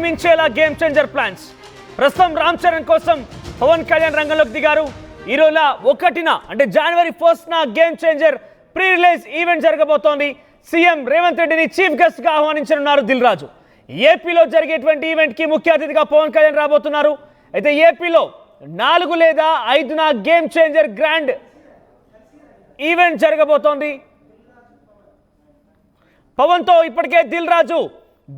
మించేలా game changer plans. ప్రస్తుతం రామ్ చరణ్ కోసం పవన్ కళ్యాణ్ రంగంలోకి దిగారు. ఈ రోజున 1న అంటే జనవరి 1న game changer pre release event జరగబోతోంది. సీఎం రేవంత్ రెడ్డిని చీఫ్ గెస్ట్ గా ఆహ్వానించనున్నారు దిల్ రాజు. ఏపీలో జరిగేటువంటి ఈవెంట్ కి ముఖ్య అతిథిగా పవన్ కళ్యాణ్ రాబోతున్నారు. అయితే ఏపీలో 4 లేదా 5న గేమ్ చేంజర్ గ్రాండ్ ఈవెంట్ జరగబోతోంది. పవన్ తో ఇప్పటికే దిల్ రాజు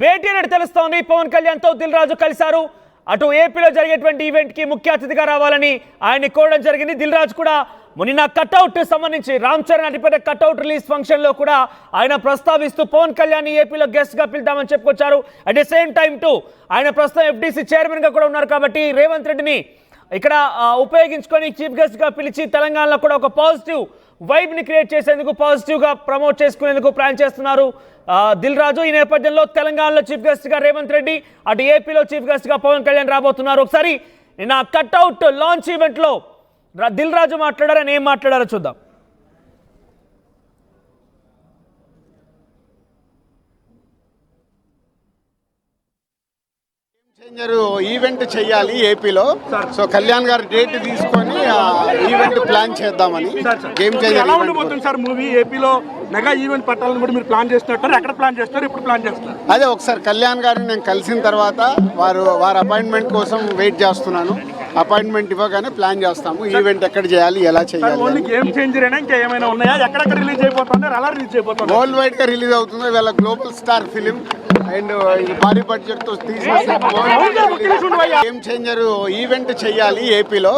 భేటీ అనేది తెలుస్తోంది. పవన్ కళ్యాణ్ తో దిల్ రాజు కలిశారు. అటు ఏపీలో జరిగేటువంటి ఈవెంట్ కి ముఖ్య అతిథిగా రావాలని ఆయన్ని కోరడం జరిగింది. దిల్ రాజు కూడా మొన్న కట్అవుట్ సంబంధించి రామ్ చరణ్ అతిపెద్ద కట్అవుట్ రిలీజ్ ఫంక్షన్ లో కూడా ఆయన ప్రస్తావిస్తూ పవన్ కళ్యాణ్ ఏపీలో గెస్ట్ గా పిలుద్దామని చెప్పుకొచ్చారు. At the same time to ఆయన ప్రస్తుతం ఎఫ్డీసీ చైర్మన్ గా కూడా ఉన్నారు కాబట్టి రేవంత్ రెడ్డిని ఇక్కడ ఉపయోగించుకొని చీఫ్ గెస్ట్ గా పిలిచి తెలంగాణలో కూడా ఒక పాజిటివ్ వైబ్ ని క్రియేట్ చేసేందుకు, పాజిటివ్ గా ప్రమోట్ చేసుకునేందుకు ప్లాన్ చేస్తున్నారు దిల్ రాజు. ఈ నేపథ్యంలో తెలంగాణలో చీఫ్ గెస్ట్ గా రేవంత్ రెడ్డి, అటు ఏపీలో చీఫ్ గెస్ట్ గా పవన్ కళ్యాణ్ రాబోతున్నారు. ఒకసారి నిన్న కట్అవుట్ లాంచ్ ఈవెంట్ లో దిల్ రాజు మాట్లాడారని ఏం మాట్లాడారో చూద్దాం. ఈవెంట్ చెయ్యాలి ఏపీలో. సో కళ్యాణ్ గారు డేట్ తీసుకొని ఈవెంట్ ప్లాన్ చేద్దామని. గేమ్ చేంజర్ సార్ మూవీ ఏపీలో మెగా ఈవెంట్ పట్టాలని కూడా మీరు ప్లాన్ చేస్తున్నారు. ఎక్కడ ప్లాన్ చేస్తారు, ఎప్పుడు ప్లాన్ చేస్తారు? అదే ఒకసారి కళ్యాణ్ గారిని నేను కలిసిన తర్వాత వారి అపాయింట్మెంట్ కోసం వెయిట్ చేస్తున్నాను. అపాయింట్మెంట్ ఇవ్వగానే ప్లాన్ చేస్తాము ఈవెంట్ ఎక్కడ చేయాలి, ఎలా చేయాలి. ఓన్లీ గేమ్ చేంజర్ అయినా ఇంకా ఏమైనా ఉన్నాయా? ఎక్కడెక్కడ రిలీజ్ అయిపోతుంది, ఎలా రిలీజ్ అయిపోతుంది? వరల్డ్ వైడ్ గా రిలీజ్ అవుతుంది. వీళ్ళ గ్లోబల్ స్టార్ ఫిలిం అండ్ భారీ బడ్జెట్ తో తీసిన గేమ్ చేంజర్ ఈవెంట్ చెయ్యాలి ఏపీలో.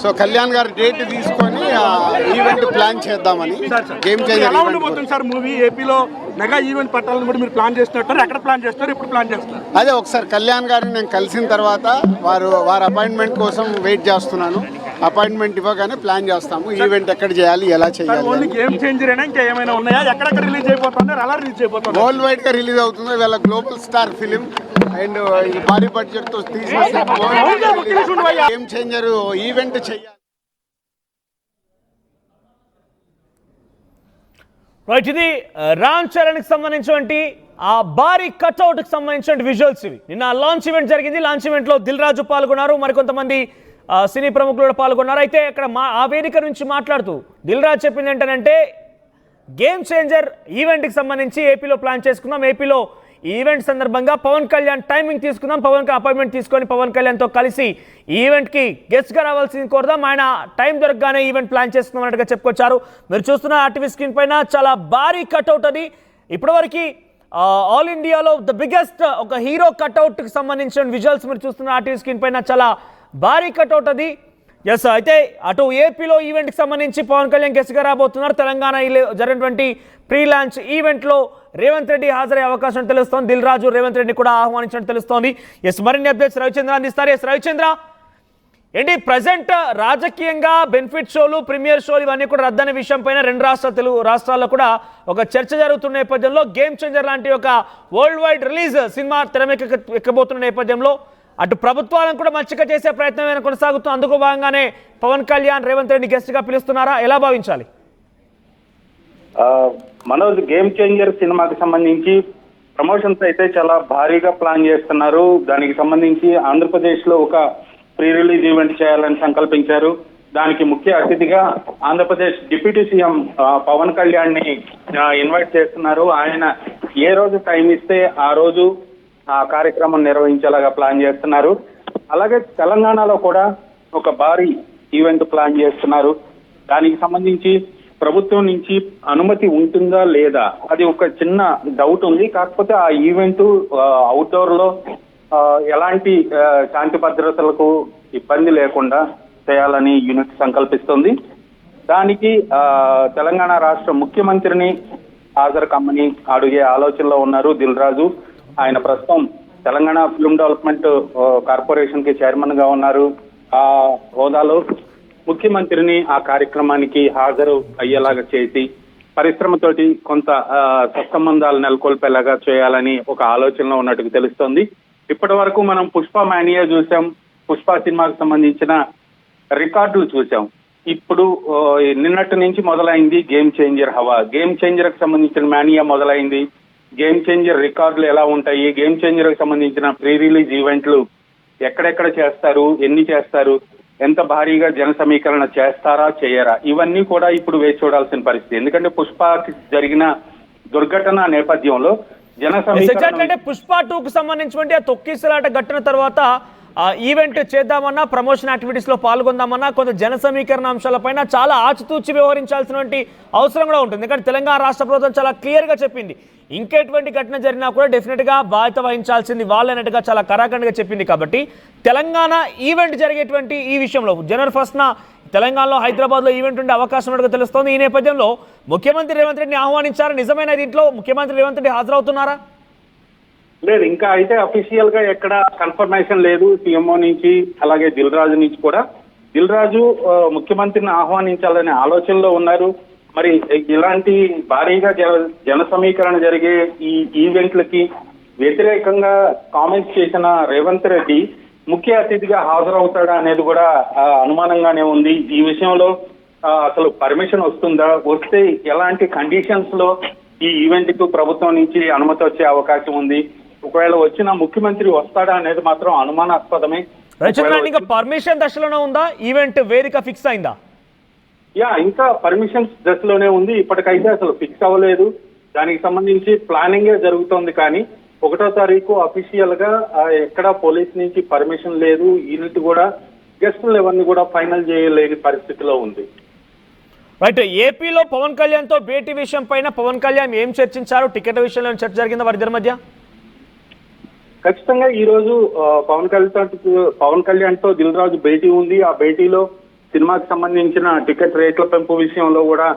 సో కళ్యాణ్ గారు డేట్ తీసుకొని ఈవెంట్ ప్లాన్ చేద్దామని. గేమ్ చేంజర్ సార్ మూవీ ఏపీలో మెగా ఈవెంట్ పట్టాలని కూడా మీరు ప్లాన్ చేస్తున్నారు. ఎక్కడ ప్లాన్ చేస్తారు, ఎప్పుడు ప్లాన్ చేస్తారు? అదే ఒకసారి కళ్యాణ్ గారిని నేను కలిసిన తర్వాత వారి అపాయింట్మెంట్ కోసం వెయిట్ చేస్తున్నాను. అపాయింట్మెంట్ ఇవ్వగానే ప్లాన్ చేస్తాము ఈవెంట్ ఎక్కడ చేయాలి, ఎలా చేయాలి. ఓన్లీ గేమ్ చేంజర్ అయినా ఇంకా ఏమైనా ఉన్నాయా? ఎక్కడెక్కడ రిలీజ్ అయిపోతుంది, ఎలా రిలీజ్ అయిపోతుంది? వరల్డ్ వైడ్ గా రిలీజ్ అవుతుంది. వీళ్ళ గ్లోబల్ స్టార్ ఫిలిం అండ్ భారీ బడ్జెట్ తో తీసిన గేమ్ చేంజర్ ఈవెంట్ చెయ్యాలి. రైట్, ఇది రామ్ చరణ్ కి సంబంధించినటువంటి ఆ భారీ కట్అవుట్ కి సంబంధించిన విజువల్స్ ఇవి. నిన్న లాంచ్ ఈవెంట్ జరిగింది. లాంచ్ ఈవెంట్ లో దిల్ రాజు పాల్గొన్నారు, మరికొంతమంది సినీ ప్రముఖులు కూడా పాల్గొన్నారు. అయితే ఇక్కడ ఆ వేదిక నుంచి మాట్లాడుతూ దిల్ రాజు చెప్పింది ఏంటంటే గేమ్ చేంజర్ ఈవెంట్కి సంబంధించి ఏపీలో ప్లాన్ చేసుకున్నాం. ఏపీలో ఈ ఈవెంట్ సందర్భంగా పవన్ కళ్యాణ్ టైమింగ్ తీసుకుందాం, పవన్కి అపాయింట్మెంట్ తీసుకొని పవన్ కళ్యాణ్తో కలిసి ఈ ఈవెంట్కి గెస్ట్గా రావాల్సింది కోరుదాం. ఆయన టైం దొరకగానే ఈవెంట్ ప్లాన్ చేసుకున్నాం అన్నట్టుగా చెప్పుకొచ్చారు. మీరు చూస్తున్న ఆర్టీవీ స్క్రీన్ పైన చాలా భారీ కట్అవుట్ అది. ఇప్పటివరకు ఆల్ ఇండియాలో ద బిగ్గెస్ట్ ఒక హీరో కట్అవుట్కి సంబంధించిన విజువల్స్ మీరు చూస్తున్న ఆర్టీవీ స్క్రీన్ పైన చాలా భారీ కట్అవుట్ అది. ఎస్, అయితే అటు ఏపీలో ఈవెంట్కి సంబంధించి పవన్ కళ్యాణ్ గెస్ట్గా రాబోతున్నారు. తెలంగాణ జరిగినటువంటి ప్రీ లాంచ్ ఈవెంట్లో రేవంత్ రెడ్డి హాజరయ్యే అవకాశం తెలుస్తోంది. దిల్ రాజు రేవంత్ రెడ్డిని కూడా ఆహ్వానించినట్టు తెలుస్తోంది. ఎస్, మరిన్ని అప్డేట్స్ రవిచంద్ర అందిస్తారు. ఎస్ రవిచంద్ర, ఏంటి ప్రజెంట్ రాజకీయంగా బెనిఫిట్ షోలు, ప్రీమియర్ షోలు ఇవన్నీ కూడా రద్దనే విషయం పైన తెలుగు రాష్ట్రాల్లో కూడా ఒక చర్చ జరుగుతున్న నేపథ్యంలో గేమ్ చేంజర్ లాంటి ఒక వరల్డ్ వైడ్ రిలీజ్ సినిమా తెరమెక్కబోతున్న నేపథ్యంలో అటు ప్రభుత్వాలను కూడా మంచిగా చేసే ప్రయత్నం కొనసాగుతుంది. అందుకు భాగంగానే పవన్ కళ్యాణ్ రేవంత్ రెడ్డి గెస్ట్ గా పిలుస్తున్నారా, ఎలా భావించాలి? మనోజ్, గేమ్ చేంజర్ సినిమాకి సంబంధించి ప్రమోషన్స్ అయితే చాలా భారీగా ప్లాన్ చేస్తున్నారు. దానికి సంబంధించి ఆంధ్రప్రదేశ్ లో ఒక ప్రీ రిలీజ్ ఈవెంట్ చేయాలని సంకల్పించారు. దానికి ముఖ్య అతిథిగా ఆంధ్రప్రదేశ్ డిప్యూటీ సీఎం పవన్ కళ్యాణ్ ని ఇన్వైట్ చేస్తున్నారు. ఆయన ఏ రోజు టైం ఇస్తే ఆ రోజు ఆ కార్యక్రమం నిర్వహించేలాగా ప్లాన్ చేస్తున్నారు. అలాగే తెలంగాణలో కూడా ఒక భారీ ఈవెంట్ ప్లాన్ చేస్తున్నారు. దానికి సంబంధించి ప్రభుత్వం నుంచి అనుమతి ఉంటుందా లేదా అది ఒక చిన్న డౌట్ ఉంది. కాకపోతే ఆ ఈవెంట్ అవుట్డోర్ లో ఎలాంటి శాంతి భద్రతలకు ఇబ్బంది లేకుండా చేయాలని యూనిట్ సంకల్పిస్తుంది. దానికి తెలంగాణ రాష్ట్ర ముఖ్యమంత్రిని హాజరు కమ్మని అడిగే ఆలోచనలో ఉన్నారు దిల్ రాజు. ఆయన ప్రస్తుతం తెలంగాణ ఫిల్మ్ డెవలప్మెంట్ కార్పొరేషన్ కి చైర్మన్ గా ఉన్నారు. ఆ హోదాలో ముఖ్యమంత్రిని ఆ కార్యక్రమానికి హాజరు అయ్యేలాగా చేసి పరిశ్రమతోటి కొంత సత్సంబంధాలు నెలకొల్పేలాగా చేయాలని ఒక ఆలోచనలో ఉన్నట్టుగా తెలుస్తోంది. ఇప్పటి వరకు మనం పుష్ప మానియా చూసాం, పుష్ప సినిమాకు సంబంధించిన రికార్డులు చూసాం. ఇప్పుడు నిన్నటి నుంచి మొదలైంది గేమ్ చేంజర్ హవా. గేమ్ చేంజర్ కి సంబంధించిన మానియా మొదలైంది. గేమ్ చేంజర్ రికార్డులు ఎలా ఉంటాయి, గేమ్ చేంజర్ కి సంబంధించిన ప్రీ రిలీజ్ ఈవెంట్లు ఎక్కడెక్కడ చేస్తారు, ఎన్ని చేస్తారు, ఎంత భారీగా జన సమీకరణ చేస్తారా చేయరా, ఇవన్నీ కూడా ఇప్పుడు వేచి చూడాల్సిన పరిస్థితి. ఎందుకంటే పుష్పకి జరిగిన దుర్ఘటన నేపథ్యంలో జన సమీకరణ అంటే పుష్ప 2కు సంబంధించినటువంటి ఆ తొక్కిసలాట ఘటన తర్వాత ఈవెంట్ చేద్దామన్నా, ప్రమోషన్ యాక్టివిటీస్ లో పాల్గొందామన్నా కొంత జన సమీకరణ అంశాలపైన చాలా ఆచితూచి వ్యవహరించాల్సినటువంటి అవసరం కూడా ఉంటుంది. ఎందుకంటే తెలంగాణ రాష్ట్ర ప్రభుత్వం చాలా క్లియర్ గా చెప్పింది, ఇంకెటువంటి ఘటన జరిగినా కూడా డెఫినెట్ గా బాధ్యత వహించాల్సింది వాళ్ళన్నట్టుగా చాలా కరాఖండ్గా చెప్పింది. కాబట్టి తెలంగాణ ఈవెంట్ జరిగేటువంటి ఈ విషయంలో జనవరి 1న తెలంగాణలో హైదరాబాద్లో ఈవెంట్ ఉండే అవకాశం ఉన్నట్టుగా తెలుస్తోంది. ఈ నేపథ్యంలో ముఖ్యమంత్రి రేవంత్ రెడ్డిని ఆహ్వానించారు. నిజమైన దీంట్లో ముఖ్యమంత్రి రేవంత్ రెడ్డి హాజరవుతున్నారా? లేదు, ఇంకా అయితే అఫీషియల్ గా ఎక్కడ కన్ఫర్మేషన్ లేదు సీఎంఓ నుంచి, అలాగే దిల్ రాజు నుంచి కూడా. దిల్ రాజు ముఖ్యమంత్రిని ఆహ్వానించాలనే ఆలోచనలో ఉన్నారు. మరి ఇలాంటి భారీగా జన సమీకరణ జరిగే ఈ ఈవెంట్లకి వ్యతిరేకంగా కామెంట్స్ చేసిన రేవంత్ రెడ్డి ముఖ్య అతిథిగా హాజరవుతాడా అనేది కూడా అనుమానంగానే ఉంది. ఈ విషయంలో అసలు పర్మిషన్ వస్తుందా, వస్తే ఎలాంటి కండిషన్స్ లో ఈ ఈవెంట్ కు ప్రభుత్వం నుంచి అనుమతి వచ్చే అవకాశం ఉంది, ఒకవేళ వచ్చిన ముఖ్యమంత్రి వస్తాడా అనేది మాత్రం అనుమానాస్పదమే. పర్మిషన్ దశలోనే ఉందా, ఈవెంట్ వేదిక ఫిక్స్ అయిందా? ఇంకా పర్మిషన్స్ దశలోనే ఉంది. ఇప్పటికైతే అసలు ఫిక్స్ అవ్వలేదు. దానికి సంబంధించి ప్లానింగే జరుగుతోంది. కానీ 1వ తారీఖు అఫీషియల్ గా ఎక్కడ పోలీస్ నుంచి పర్మిషన్ లేదు. యూనిట్ కూడా గెస్టులు ఎవరిని కూడా ఫైనల్ చేయలేని పరిస్థితిలో ఉంది. రైట్. ఏపీలో పవన్ కళ్యాణ్ తో భేటీ విషయం పైన పవన్ కళ్యాణ్ ఏం చర్చించారు? టికెట్ విషయంలో చర్చ జరిగిందా వారిద్దరి మధ్య? ఖచ్చితంగా ఈ రోజు పవన్ కళ్యాణ్ తో దిల్ రాజు భేటీ ఉంది. ఆ భేటీలో సినిమాకి సంబంధించిన టికెట్ రేట్ల పెంపు విషయంలో కూడా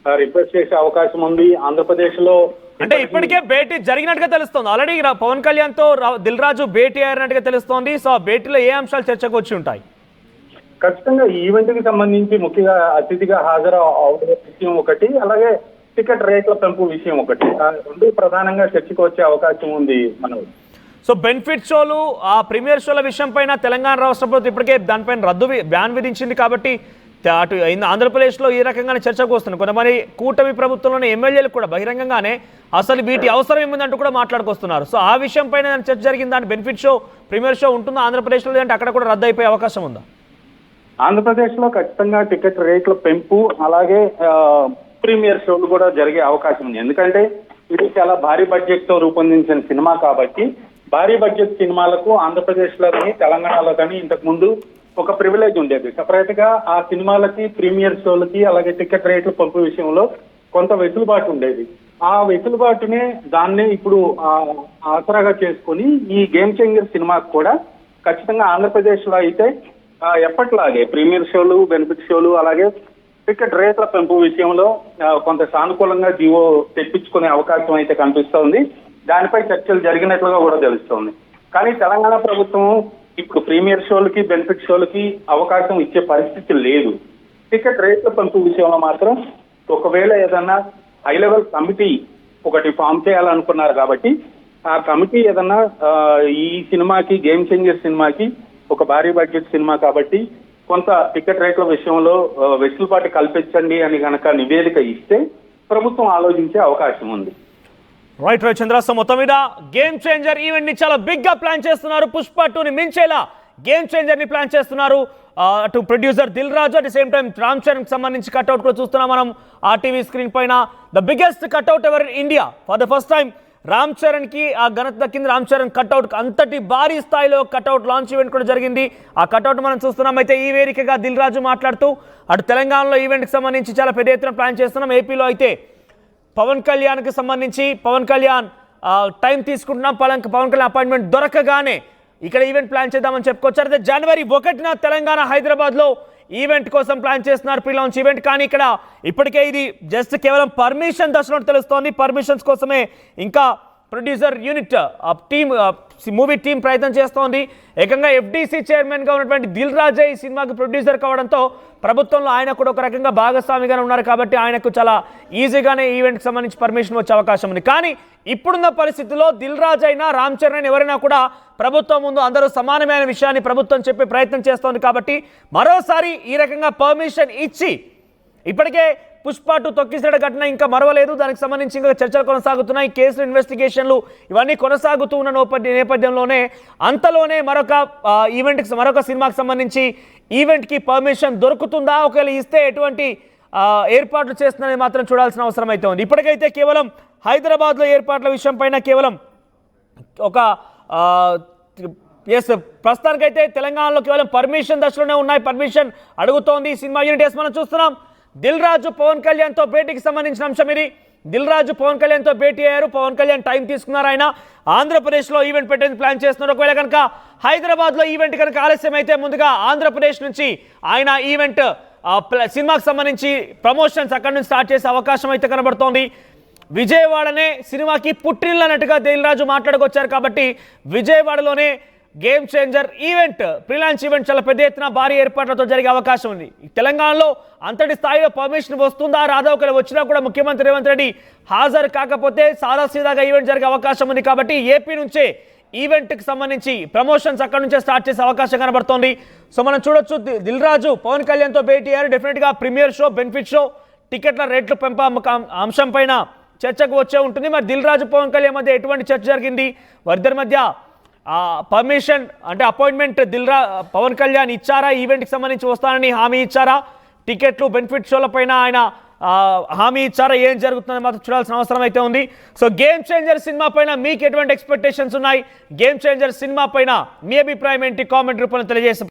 రిక్వెస్ట్ చేసే అవకాశం ఉంది. ఆంధ్రప్రదేశ్ లో అంటే ఇప్పటికే భేటీ జరిగినట్టుగా తెలుస్తోంది. ఆల్రెడీ పవన్ కళ్యాణ్ తో దిల్ రాజు భేటీ అయినట్టుగా తెలుస్తోంది. సో ఆ భేటీలో ఏ అంశాలు చర్చకు వచ్చి ఉంటాయి? ఖచ్చితంగా ఈ ఈవెంట్ కి సంబంధించి ముఖ్యంగా అతిథిగా హాజరు అవడం విషయం ఒకటి, అలాగే టికెట్ రేట్ల పెంపు విషయం ఒకటి, రెండు ప్రధానంగా చర్చకు వచ్చే అవకాశం ఉంది. మనం సో బెనిఫిట్ షోలు, ఆ ప్రీమియర్ షోల విషయం పైన తెలంగాణ రాష్ట్ర ప్రభుత్వం ఇప్పటికే దానిపైన బ్యాన్ విధించింది. కాబట్టి అటు ఆంధ్రప్రదేశ్లో ఈ రకంగానే చర్చకు వస్తుంది. కొంతమంది కూటమి ప్రభుత్వంలోని ఎమ్మెల్యేలు కూడా బహిరంగంగానే అసలు వీటి అవసరం ఏముందంటూ కూడా మాట్లాడుకొస్తున్నారు. సో ఆ విషయం పైన చర్చ జరిగింది. దాని బెనిఫిట్ షో, ప్రీమియర్ షో ఉంటుందా ఆంధ్రప్రదేశ్లో, లేదంటే అక్కడ కూడా రద్దు అయిపోయే అవకాశం ఉందా? ఆంధ్రప్రదేశ్ లో ఖచ్చితంగా టికెట్ రేట్ల పెంపు, అలాగే ప్రీమియర్ షోలు కూడా జరిగే అవకాశం ఉంది. ఎందుకంటే ఇది చాలా భారీ బడ్జెట్ తో రూపొందించిన సినిమా కాబట్టి భారీ బడ్జెట్ సినిమాలకు ఆంధ్రప్రదేశ్ లో కానీ తెలంగాణలో కానీ ఇంతకు ముందు ఒక ప్రివిలేజ్ ఉండేది. సపరేట్ గా ఆ సినిమాలకి, ప్రీమియర్ షోలకి, అలాగే టికెట్ రేట్ల పంపు విషయంలో కొంత వెసులుబాటు ఉండేది. ఆ వెసులుబాటునే దాన్నే ఇప్పుడు ఆసరాగా చేసుకుని ఈ గేమ్ చేంజర్ సినిమాకు కూడా ఖచ్చితంగా ఆంధ్రప్రదేశ్ లో అయితే ఎప్పట్లాగే ప్రీమియర్ షోలు, బెనిఫిట్ షోలు, అలాగే టికెట్ రేట్ల పెంపు విషయంలో కొంత సానుకూలంగా జీవో తెప్పించుకునే అవకాశం అయితే కనిపిస్తోంది. దానిపై చర్చలు జరిగినట్లుగా కూడా తెలుస్తోంది. కానీ తెలంగాణ ప్రభుత్వం ఇప్పుడు ప్రీమియర్ షోలకి, బెనిఫిట్ షోలకి అవకాశం ఇచ్చే పరిస్థితి లేదు. టికెట్ రేట్ల పెంపు విషయంలో మాత్రం ఒకవేళ ఏదన్నా హై లెవెల్ కమిటీ ఒకటి ఫామ్ చేయాలనుకున్నారు కాబట్టి ఆ కమిటీ ఏదన్నా ఈ సినిమాకి, గేమ్ చేంజర్ సినిమాకి ఒక భారీ బడ్జెట్ సినిమా కాబట్టి కొంత టికెట్ రేట్ల విషయంలో వెసులుబాటు కల్పించండి అని కనుక నివేదిక ఇస్తే ప్రభుత్వం ఆలోచించే అవకాశం ఉంది. రైట్ చంద్ర, సో మొత్తం మీద గేమ్ చేంజర్ ఈవెంట్ ని చాలా బిగ్ గా ప్లాన్ చేస్తున్నారు. పుష్ప 2ని మించేలా గేమ్ చేంజర్ ని ప్లాన్ చేస్తున్నారు. అటు producer Dil Raju, at the same time Ram Charan కి సంబంధించి కట్అవుట్ కూడా చూస్తున్నాం మనం RTV స్క్రీన్ పైన. The biggest cutout ever in India. For the first time Ram Charan కి ఆ ఘనత దక్కింది. రామ్ చరణ్ కట్అవుట్ అంతటి భారీ స్థాయిలో కట్అవుట్ లాంచ్ ఈవెంట్ కూడా జరిగింది. ఆ కట్అవుట్ మనం చూస్తున్నాం. అయితే ఈ వేదికగా దిల్ రాజు మాట్లాడుతూ అటు తెలంగాణలో ఈవెంట్ కి సంబంధించి చాలా పెద్ద ఎత్తున ప్లాన్ చేస్తున్నాం. ఏపీలో అయితే పవన్ కళ్యాణ్కి సంబంధించి పవన్ కళ్యాణ్ టైం తీసుకుంటున్నాం, పవన్ కళ్యాణ్ అపాయింట్మెంట్ దొరకగానే ఇక్కడ ఈవెంట్ ప్లాన్ చేద్దామని చెప్పుకొచ్చారు. అయితే జనవరి 1న తెలంగాణ హైదరాబాద్లో ఈవెంట్ కోసం ప్లాన్ చేస్తున్నారు, ప్రీ లాంచ్ ఈవెంట్. కానీ ఇక్కడ ఇప్పటికే ఇది జస్ట్ కేవలం పర్మిషన్ దశలో తెలుస్తోంది. పర్మిషన్స్ కోసమే ఇంకా producer unit team, movie team ప్రయత్నం చేస్తోంది. ఏకంగా FDC చైర్మన్గా ఉన్నటువంటి దిల్ రాజే ఈ సినిమాకి ప్రొడ్యూసర్ కావడంతో ప్రభుత్వంలో ఆయన కూడా ఒక రకంగా భాగస్వామిగానే ఉన్నారు. కాబట్టి ఆయనకు చాలా ఈజీగానే ఈవెంట్కి సంబంధించి పర్మిషన్ వచ్చే అవకాశం ఉంది. కానీ ఇప్పుడున్న పరిస్థితుల్లో దిల్ రాజు అయినా, రామ్ చరణ్ అయినా ఎవరైనా కూడా ప్రభుత్వం ముందు అందరూ సమానమైన విషయాన్ని ప్రభుత్వం చెప్పే ప్రయత్నం చేస్తోంది. కాబట్టి మరోసారి ఈ రకంగా పర్మిషన్ ఇచ్చి ఇప్పటికే పుష్ప 2 తొక్కిసలాట ఘటన ఇంకా మరవలేదు. దానికి సంబంధించి ఇంకా చర్చలు కొనసాగుతున్నాయి. కేసులు ఇన్వెస్టిగేషన్లు ఇవన్నీ కొనసాగుతూ ఉన్న నేపథ్యంలోనే అంతలోనే మరొక సినిమాకి సంబంధించి ఈవెంట్కి పర్మిషన్ దొరుకుతుందా, ఒకవేళ ఇస్తే ఎటువంటి ఏర్పాట్లు చేస్తుందని మాత్రం చూడాల్సిన అవసరం అయితే ఉంది. ఇప్పటికైతే కేవలం హైదరాబాద్లో ఏర్పాట్ల విషయం పైన కేవలం ఒక ప్రస్తుతానికైతే తెలంగాణలో కేవలం పర్మిషన్ దశలోనే ఉన్నాయి. పర్మిషన్ అడుగుతోంది సినిమా యూనిట్. మనం చూస్తున్నాం దిల్ రాజు పవన్ కళ్యాణ్తో భేటీకి సంబంధించిన అంశం ఇది. దిల్ రాజు పవన్ కళ్యాణ్తో భేటీ అయ్యారు. పవన్ కళ్యాణ్ టైం తీసుకున్నారు. ఆయన ఆంధ్రప్రదేశ్లో ఈవెంట్ పెట్టేందుకు ప్లాన్ చేస్తున్నారు. ఒకవేళ కనుక హైదరాబాద్లో ఈవెంట్ కనుక ఆలస్యం అయితే ముందుగా ఆంధ్రప్రదేశ్ నుంచి ఆయన ఈవెంట్ సినిమాకి సంబంధించి ప్రమోషన్స్ అక్కడి నుంచి స్టార్ట్ చేసే అవకాశం అయితే కనబడుతోంది. విజయవాడనే సినిమాకి పుట్టినిల్లు అన్నట్టుగా దిల్ రాజు మాట్లాడుకొచ్చారు. కాబట్టి విజయవాడలోనే game changer event, prelaunch event చాలా పెద్ద ఎత్తున భారీ ఏర్పాట్లతో జరిగే అవకాశం ఉంది. తెలంగాణలో అంతటి స్థాయిలో పర్మిషన్ వస్తుందా రాదా, ఒకవేళ వచ్చినా కూడా ముఖ్యమంత్రి రేవంత్ రెడ్డి హాజరు కాకపోతే సాదాసీదాగా ఈవెంట్ జరిగే అవకాశం ఉంది. కాబట్టి ఏపీ నుంచే ఈవెంట్కి సంబంధించి ప్రమోషన్స్ అక్కడ నుంచే స్టార్ట్ చేసే అవకాశం కనబడుతోంది. సో మనం చూడొచ్చు దిల్ రాజు పవన్ కళ్యాణ్తో భేటీ అయ్యారు. డెఫినెట్గా ప్రీమియర్ షో, బెనిఫిట్ షో, టికెట్ల రేట్లు అంశం పైన చర్చకు వచ్చే ఉంటుంది. మరి దిల్ రాజు పవన్ కళ్యాణ్ మధ్య ఎటువంటి చర్చ జరిగింది, వారిద్దరి మధ్య పర్మిషన్ అంటే అపాయింట్మెంట్ పవన్ కళ్యాణ్ ఇచ్చారా, ఈవెంట్కి సంబంధించి వస్తానని హామీ ఇచ్చారా, టికెట్లు బెనిఫిట్ షోల పైన ఆయన హామీ ఇచ్చారా, ఏం జరుగుతుందని మాత్రం చూడాల్సిన అవసరం అయితే ఉంది. సో గేమ్ చేంజర్ సినిమా పైన మీకు ఎటువంటి ఎక్స్పెక్టేషన్స్ ఉన్నాయి, గేమ్ చేంజర్ సినిమా పైన మీ అభిప్రాయం ఏంటి, కామెంట్ రూపంలో తెలియజేసి